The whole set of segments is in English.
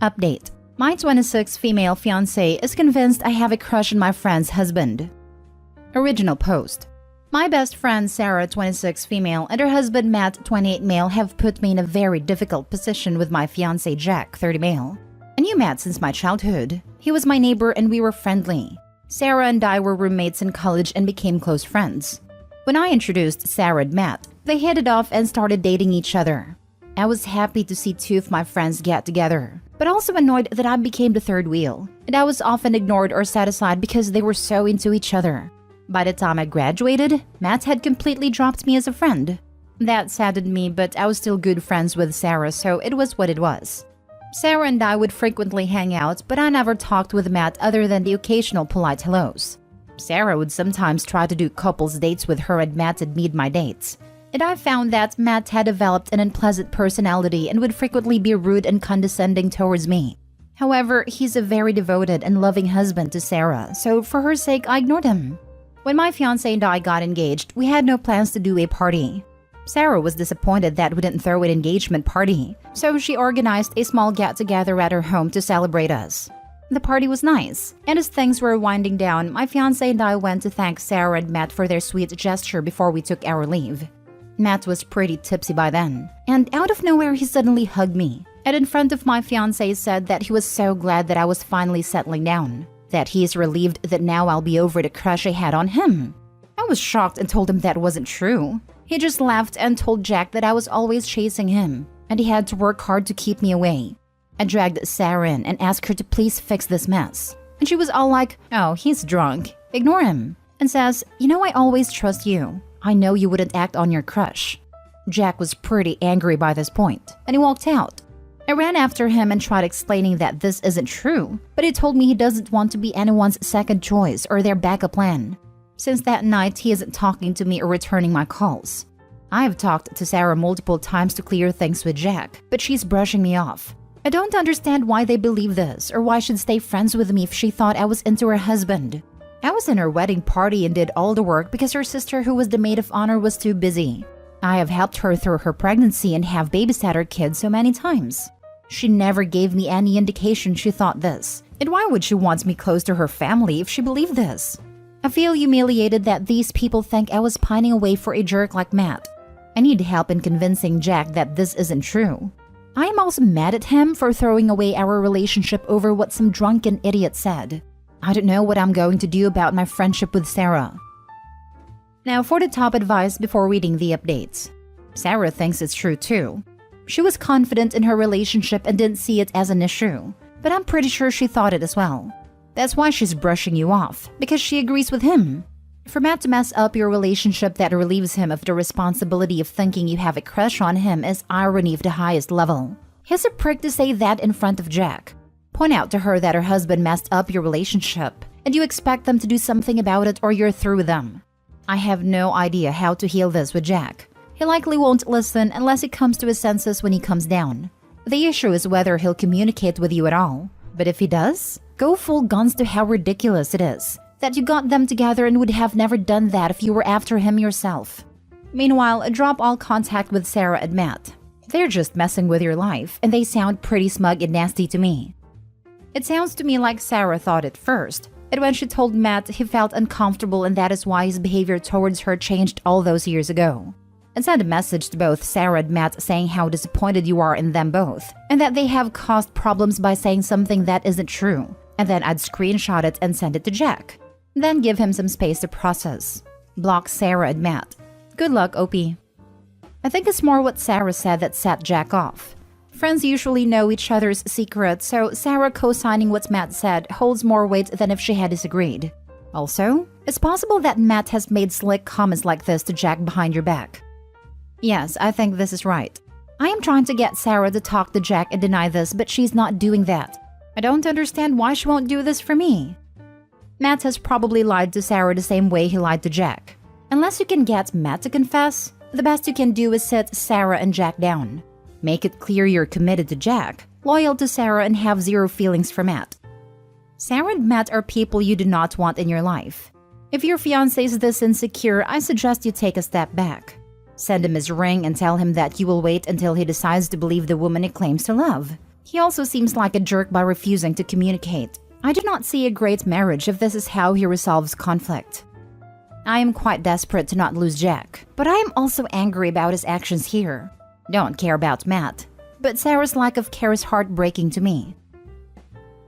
Update. My 26 female fiancé is convinced I have a crush on my friend's husband. Original post. My best friend Sarah, 26 female, and her husband Matt, 28 male, have put me in a very difficult position with my fiancé Jack, 30 male. I knew Matt since my childhood. He was my neighbor and we were friendly. Sarah and I were roommates in college and became close friends. When I introduced Sarah and Matt, they hit it off and started dating each other. I was happy to see two of my friends get together, but also annoyed that I became the third wheel, and I was often ignored or set aside because they were so into each other. By the time I graduated, Matt had completely dropped me as a friend. That saddened me, but I was still good friends with Sarah, so it was what it was. Sarah and I would frequently hang out, but I never talked with Matt other than the occasional polite hellos. Sarah would sometimes try to do couples dates with her and Matt would meet my dates. And I found that Matt had developed an unpleasant personality and would frequently be rude and condescending towards me. However, he's a very devoted and loving husband to Sarah, so for her sake, I ignored him. When my fiancé and I got engaged, we had no plans to do a party. Sarah was disappointed that we didn't throw an engagement party, so she organized a small get-together at her home to celebrate us. The party was nice, and as things were winding down, my fiancé and I went to thank Sarah and Matt for their sweet gesture before we took our leave. Matt was pretty tipsy by then, and out of nowhere he suddenly hugged me, and in front of my fiancé said that he was so glad that I was finally settling down, that he is relieved that now I'll be over the crush I had on him. I was shocked and told him that wasn't true. He just laughed and told Jack that I was always chasing him, and he had to work hard to keep me away. I dragged Sarah in and asked her to please fix this mess, and she was all like, "Oh, he's drunk. Ignore him," and says, "You know I always trust you. I know you wouldn't act on your crush." Jack was pretty angry by this point, and he walked out. I ran after him and tried explaining that this isn't true, but he told me he doesn't want to be anyone's second choice or their backup plan. Since that night, he isn't talking to me or returning my calls. I have talked to Sarah multiple times to clear things with Jack, but she's brushing me off. I don't understand why they believe this or why she'd stay friends with me if she thought I was into her husband. I was in her wedding party and did all the work because her sister, who was the maid of honor, was too busy. I have helped her through her pregnancy and have babysat her kids so many times. She never gave me any indication she thought this. And why would she want me close to her family if she believed this? I feel humiliated that these people think I was pining away for a jerk like Matt. I need help in convincing Jack that this isn't true. I am also mad at him for throwing away our relationship over what some drunken idiot said. I don't know what I'm going to do about my friendship with Sarah. Now for the top advice before reading the updates. Sarah thinks it's true too. She was confident in her relationship and didn't see it as an issue, but I'm pretty sure she thought it as well. That's why she's brushing you off, because she agrees with him. For Matt to mess up your relationship that relieves him of the responsibility of thinking you have a crush on him is irony of the highest level. He's a prick to say that in front of Jack. Point out to her that her husband messed up your relationship, and you expect them to do something about it or you're through with them. I have no idea how to heal this with Jack. He likely won't listen unless he comes to his senses when he comes down. The issue is whether he'll communicate with you at all. But if he does, go full guns to how ridiculous it is that you got them together and would have never done that if you were after him yourself. Meanwhile, drop all contact with Sarah and Matt. They're just messing with your life, and they sound pretty smug and nasty to me. It sounds to me like Sarah thought it first, and when she told Matt, he felt uncomfortable and that is why his behavior towards her changed all those years ago. And send a message to both Sarah and Matt saying how disappointed you are in them both, and that they have caused problems by saying something that isn't true. And then I'd screenshot it and send it to Jack. Then give him some space to process. Block Sarah and Matt. Good luck, OP. I think it's more what Sarah said that set Jack off. Friends usually know each other's secrets, so Sarah co-signing what Matt said holds more weight than if she had disagreed. Also, it's possible that Matt has made slick comments like this to Jack behind your back. Yes, I think this is right. I am trying to get Sarah to talk to Jack and deny this, but she's not doing that. I don't understand why she won't do this for me. Matt has probably lied to Sarah the same way he lied to Jack. Unless you can get Matt to confess, the best you can do is sit Sarah and Jack down. Make it clear you're committed to Jack, loyal to Sarah, and have zero feelings for Matt. Sarah and Matt are people you do not want in your life. If your fiancé is this insecure, I suggest you take a step back. Send him his ring and tell him that you will wait until he decides to believe the woman he claims to love. He also seems like a jerk by refusing to communicate. I do not see a great marriage if this is how he resolves conflict. I am quite desperate to not lose Jack, but I am also angry about his actions here. Don't care about Matt, but Sarah's lack of care is heartbreaking to me.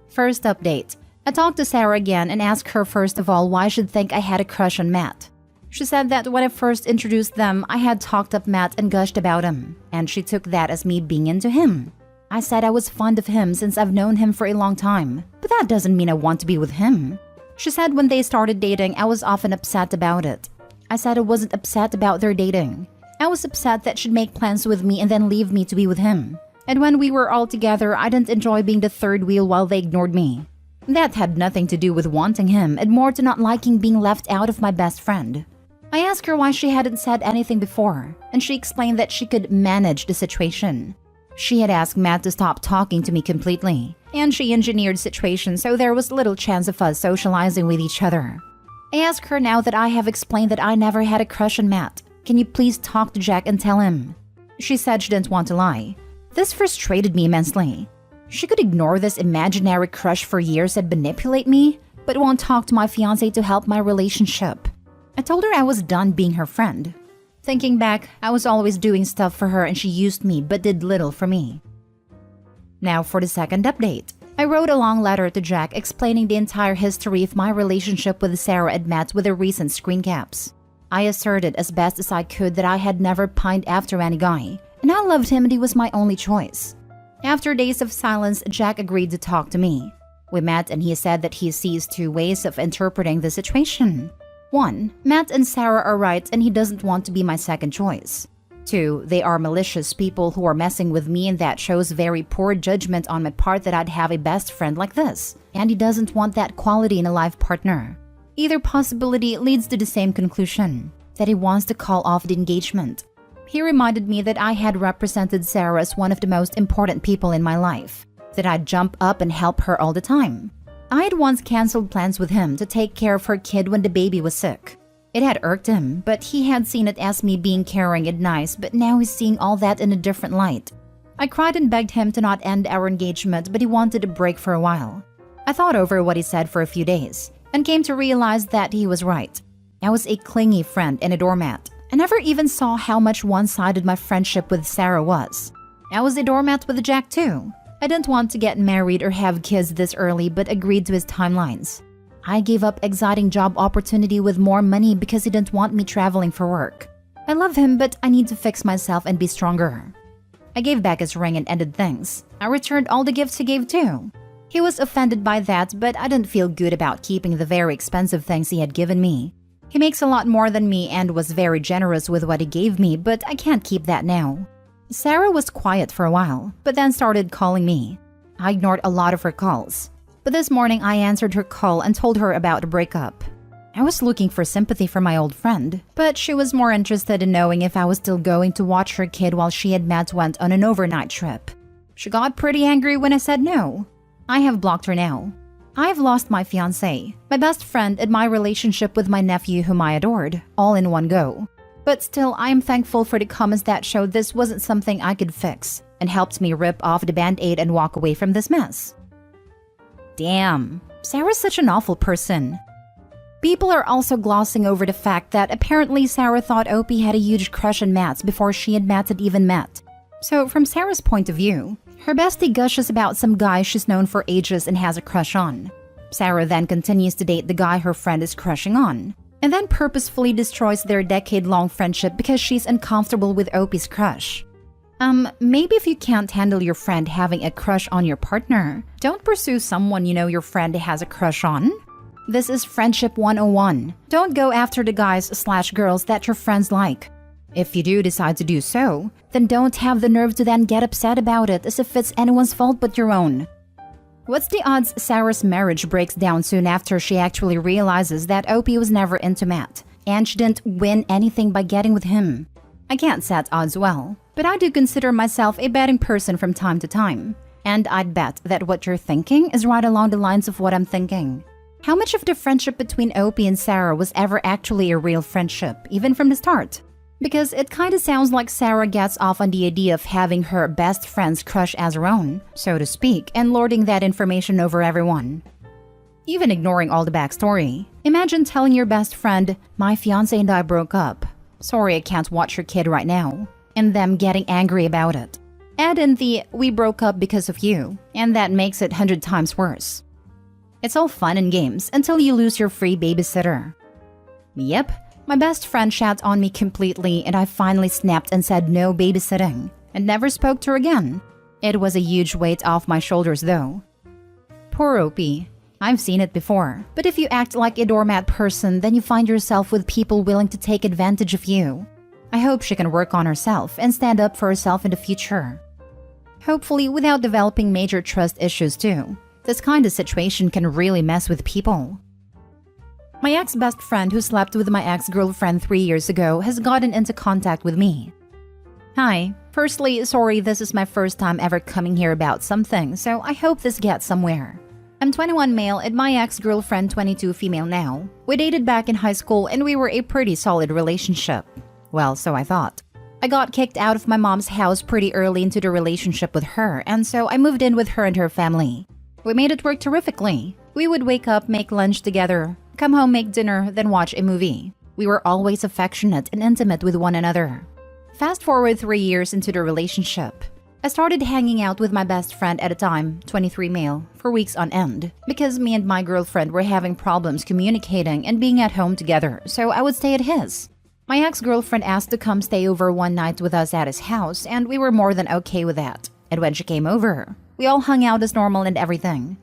First update. I talked to Sarah again and asked her first of all why she'd think I had a crush on Matt. She said that when I first introduced them, I had talked up Matt and gushed about him, and she took that as me being into him. I said I was fond of him since I've known him for a long time, but that doesn't mean I want to be with him. She said when they started dating, I was often upset about it. I said I wasn't upset about their dating. I was upset that she'd make plans with me and then leave me to be with him. And when we were all together, I didn't enjoy being the third wheel while they ignored me. That had nothing to do with wanting him and more to not liking being left out of my best friend. I asked her why she hadn't said anything before, and she explained that she could manage the situation. She had asked Matt to stop talking to me completely, and she engineered situations so there was little chance of us socializing with each other. I asked her now that I have explained that I never had a crush on Matt. Can you please talk to Jack and tell him? She said she didn't want to lie. This frustrated me immensely. She could ignore this imaginary crush for years and manipulate me, but won't talk to my fiancé to help my relationship. I told her I was done being her friend. Thinking back, I was always doing stuff for her and she used me but did little for me. Now for the second update. I wrote a long letter to Jack explaining the entire history of my relationship with Sarah and Matt with the recent screen caps. I asserted as best as I could that I had never pined after any guy, and I loved him and he was my only choice. After days of silence, Jack agreed to talk to me. We met and he said that he sees two ways of interpreting the situation. 1. Matt and Sarah are right and he doesn't want to be my second choice. 2. They are malicious people who are messing with me and that shows very poor judgment on my part that I'd have a best friend like this, and he doesn't want that quality in a life partner. Either possibility leads to the same conclusion, that he wants to call off the engagement. He reminded me that I had represented Sarah as one of the most important people in my life, that I'd jump up and help her all the time. I had once canceled plans with him to take care of her kid when the baby was sick. It had irked him, but he had seen it as me being caring and nice, but now he's seeing all that in a different light. I cried and begged him to not end our engagement, but he wanted a break for a while. I thought over what he said for a few days, and came to realize that he was right. I was a clingy friend and a doormat. I never even saw how much one-sided my friendship with Sarah was. I was a doormat with Jack too. I didn't want to get married or have kids this early but agreed to his timelines. I gave up exciting job opportunity with more money because he didn't want me traveling for work. I love him but I need to fix myself and be stronger. I gave back his ring and ended things. I returned all the gifts he gave too. He was offended by that but I didn't feel good about keeping the very expensive things he had given me. He makes a lot more than me and was very generous with what he gave me, but I can't keep that now. Sarah was quiet for a while, but then started calling me. I ignored a lot of her calls. But this morning I answered her call and told her about a breakup. I was looking for sympathy from my old friend, but she was more interested in knowing if I was still going to watch her kid while she and Matt went on an overnight trip. She got pretty angry when I said no. I have blocked her now. I've lost my fiancé, my best friend, and my relationship with my nephew whom I adored, all in one go. But still, I am thankful for the comments that showed this wasn't something I could fix, and helped me rip off the band-aid and walk away from this mess. Damn, Sarah's such an awful person. People are also glossing over the fact that apparently Sarah thought Opie had a huge crush on Matt before she and Matt had even met. So from Sarah's point of view, her bestie gushes about some guy she's known for ages and has a crush on. Sarah then continues to date the guy her friend is crushing on, and then purposefully destroys their decade-long friendship because she's uncomfortable with Opie's crush. Maybe if you can't handle your friend having a crush on your partner, don't pursue someone you know your friend has a crush on. This is Friendship 101. Don't go after the guys/girls that your friends like. If you do decide to do so, then don't have the nerve to then get upset about it as if it's anyone's fault but your own. What's the odds Sarah's marriage breaks down soon after she actually realizes that Opie was never into Matt, and she didn't win anything by getting with him? I can't set odds well, but I do consider myself a betting person from time to time, and I'd bet that what you're thinking is right along the lines of what I'm thinking. How much of the friendship between Opie and Sarah was ever actually a real friendship, even from the start? Because it kinda sounds like Sarah gets off on the idea of having her best friend's crush as her own, so to speak, and lording that information over everyone. Even ignoring all the backstory, imagine telling your best friend, "My fiancé and I broke up. Sorry I can't watch your kid right now," and them getting angry about it. Add in the "we broke up because of you," and that makes it 100 times worse. It's all fun and games until you lose your free babysitter. Yep, my best friend shat on me completely and I finally snapped and said no babysitting, and never spoke to her again. It was a huge weight off my shoulders though. Poor Opie. I've seen it before, but if you act like a doormat person, then you find yourself with people willing to take advantage of you. I hope she can work on herself and stand up for herself in the future. Hopefully without developing major trust issues too. This kind of situation can really mess with people. My ex-best friend who slept with my ex-girlfriend 3 years ago has gotten into contact with me. Hi, firstly, sorry this is my first time ever coming here about something, so I hope this gets somewhere. I'm 21 male and my ex-girlfriend 22 female now. We dated back in high school and we were a pretty solid relationship. Well, so I thought. I got kicked out of my mom's house pretty early into the relationship with her, and so I moved in with her and her family. We made it work terrifically. We would wake up, make lunch together, come home, make dinner, then watch a movie. We were always affectionate and intimate with one another. Fast forward 3 years into the relationship. I started hanging out with my best friend at a time, 23 male, for weeks on end, because me and my girlfriend were having problems communicating and being at home together, so I would stay at his. My ex-girlfriend asked to come stay over one night with us at his house, and we were more than okay with that. And when she came over, we all hung out as normal and everything.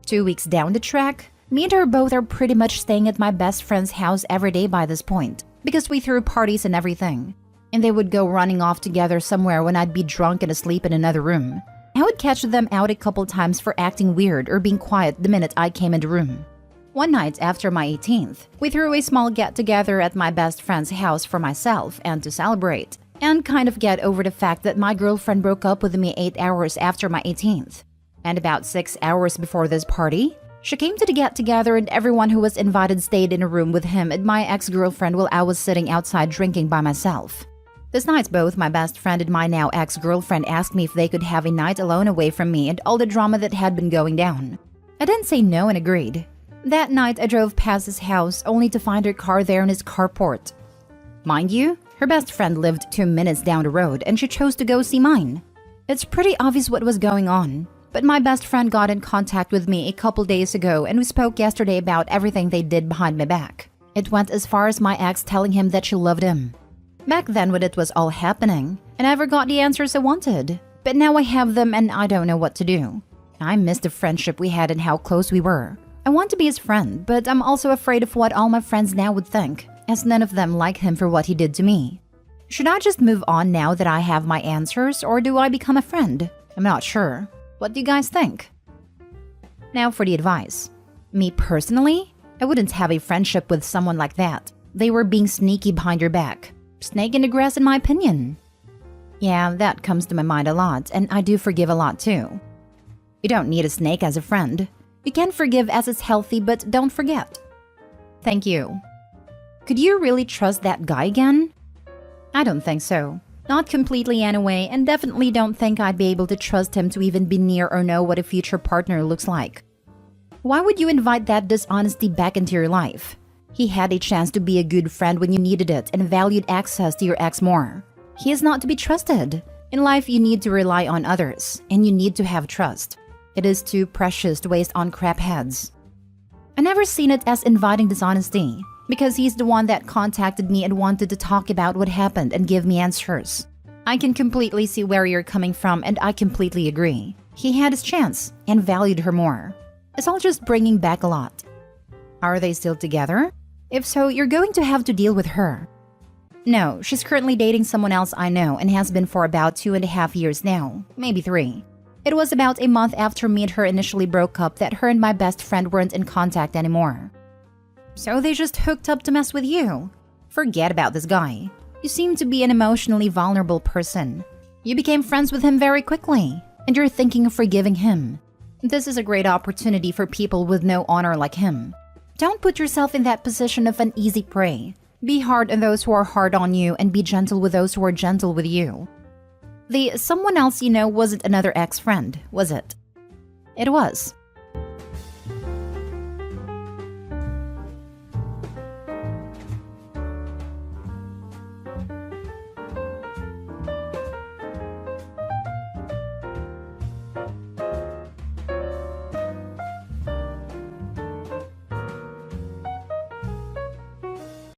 2 weeks down the track, me and her both are pretty much staying at my best friend's house every day by this point, because we threw parties and everything. And they would go running off together somewhere when I'd be drunk and asleep in another room. I would catch them out a couple times for acting weird or being quiet the minute I came in the room. One night after my 18th, we threw a small get-together at my best friend's house for myself and to celebrate, and kind of get over the fact that my girlfriend broke up with me 8 hours after my 18th. And about 6 hours before this party, she came to the get-together and everyone who was invited stayed in a room with him and my ex-girlfriend while I was sitting outside drinking by myself. This night, both my best friend and my now ex-girlfriend asked me if they could have a night alone away from me and all the drama that had been going down. I didn't say no and agreed. That night, I drove past his house only to find her car there in his carport. Mind you, her best friend lived 2 minutes down the road and she chose to go see mine. It's pretty obvious what was going on, but my best friend got in contact with me a couple days ago and we spoke yesterday about everything they did behind my back. It went as far as my ex telling him that she loved him. Back then when it was all happening, I never got the answers I wanted. But now I have them and I don't know what to do. I miss the friendship we had and how close we were. I want to be his friend, but I'm also afraid of what all my friends now would think, as none of them like him for what he did to me. Should I just move on now that I have my answers, or do I become a friend? I'm not sure. What do you guys think? Now for the advice. Me personally, I wouldn't have a friendship with someone like that. They were being sneaky behind your back. Snake in the grass in my opinion. Yeah, that comes to my mind a lot, and I do forgive a lot too. You don't need a snake as a friend. You can forgive as it's healthy, but don't forget. Thank you. Could you really trust that guy again? I don't think so. Not completely anyway, and definitely don't think I'd be able to trust him to even be near or know what a future partner looks like. Why would you invite that dishonesty back into your life? He had a chance to be a good friend when you needed it and valued access to your ex more. He is not to be trusted. In life, you need to rely on others, and you need to have trust. It is too precious to waste on crap heads. I never seen it as inviting dishonesty, because he's the one that contacted me and wanted to talk about what happened and give me answers. I can completely see where you're coming from, and I completely agree. He had his chance and valued her more. It's all just bringing back a lot. Are they still together? If so, you're going to have to deal with her. No, she's currently dating someone else I know and has been for about 2.5 years now, maybe 3. It was about a month after me and her initially broke up that her and my best friend weren't in contact anymore. So they just hooked up to mess with you. Forget about this guy. You seem to be an emotionally vulnerable person. You became friends with him very quickly, and you're thinking of forgiving him. This is a great opportunity for people with no honor like him. Don't put yourself in that position of an easy prey. Be hard on those who are hard on you and be gentle with those who are gentle with you. The someone else you know wasn't another ex-friend, was it? It was.